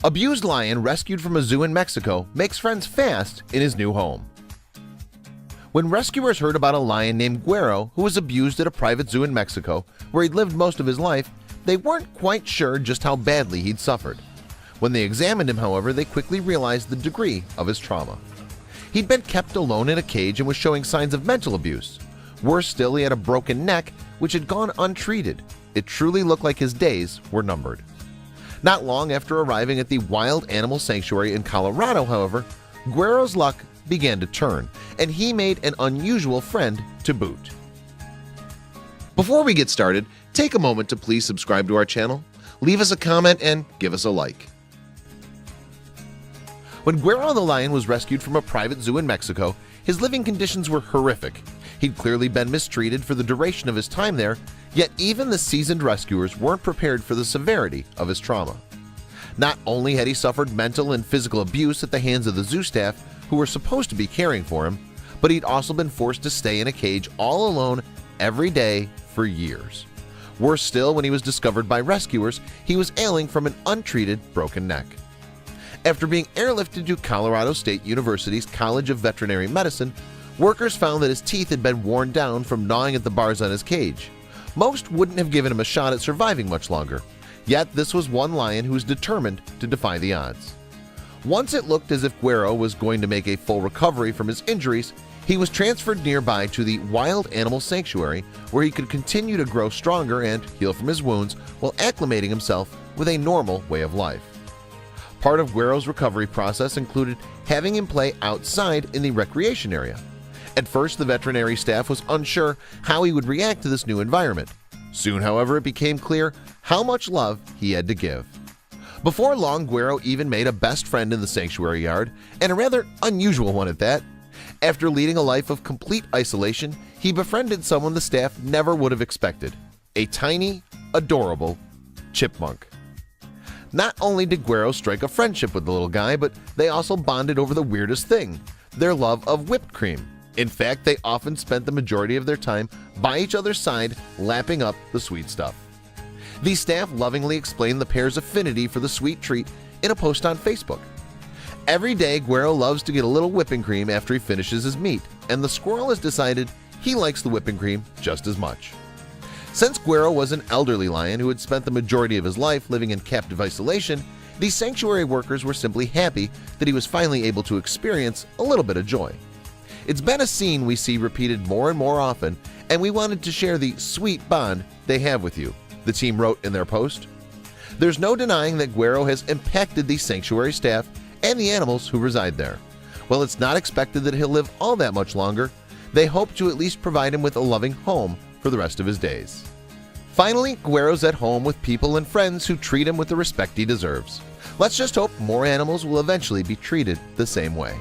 Abused lion rescued from a zoo in Mexico makes friends fast in his new home. When rescuers heard about a lion named Güero who was abused at a private zoo in Mexico where he'd lived most of his life, they weren't quite sure just how badly he'd suffered. When they examined him, however, they quickly realized the degree of his trauma. He'd been kept alone in a cage and was showing signs of mental abuse. Worse still, he had a broken neck which had gone untreated. It truly looked like his days were numbered. Not long after arriving at the Wild Animal Sanctuary in Colorado, however, Güero's luck began to turn, and he made an unusual friend to boot. Before we get started, take a moment to please subscribe to our channel, leave us a comment, and give us a like. When Güero the lion was rescued from a private zoo in Mexico, his living conditions were horrific. He'd clearly been mistreated for the duration of his time there, yet even the seasoned rescuers weren't prepared for the severity of his trauma. Not only had he suffered mental and physical abuse at the hands of the zoo staff who were supposed to be caring for him, but he'd also been forced to stay in a cage all alone every day for years. Worse still, when he was discovered by rescuers, he was ailing from an untreated broken neck. After being airlifted to Colorado State University's College of Veterinary Medicine, workers found that his teeth had been worn down from gnawing at the bars on his cage. Most wouldn't have given him a shot at surviving much longer, yet this was one lion who was determined to defy the odds. Once it looked as if Güero was going to make a full recovery from his injuries, he was transferred nearby to the Wild Animal Sanctuary where he could continue to grow stronger and heal from his wounds while acclimating himself with a normal way of life. Part of Güero's recovery process included having him play outside in the recreation area. At first, the veterinary staff was unsure how he would react to this new environment. Soon, however, it became clear how much love he had to give. Before long, Güero even made a best friend in the sanctuary yard, and a rather unusual one at that. After leading a life of complete isolation, he befriended someone the staff never would have expected – a tiny, adorable chipmunk. Not only did Güero strike a friendship with the little guy, but they also bonded over the weirdest thing – their love of whipped cream. In fact, they often spent the majority of their time by each other's side lapping up the sweet stuff. The staff lovingly explained the pair's affinity for the sweet treat in a post on Facebook. Every day, Güero loves to get a little whipping cream after he finishes his meat, and the squirrel has decided he likes the whipping cream just as much. Since Güero was an elderly lion who had spent the majority of his life living in captive isolation, the sanctuary workers were simply happy that he was finally able to experience a little bit of joy. It's been a scene we see repeated more and more often, and we wanted to share the sweet bond they have with you, the team wrote in their post. There's no denying that Güero has impacted the sanctuary staff and the animals who reside there. While it's not expected that he'll live all that much longer, they hope to at least provide him with a loving home for the rest of his days. Finally, Güero's at home with people and friends who treat him with the respect he deserves. Let's just hope more animals will eventually be treated the same way.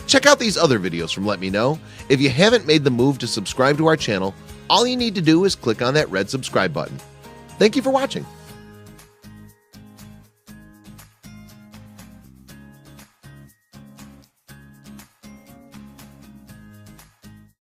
Check out these other videos from Let Me Know. If you haven't made the move to subscribe to our channel, all you need to do is click on that red subscribe button. Thank you for watching.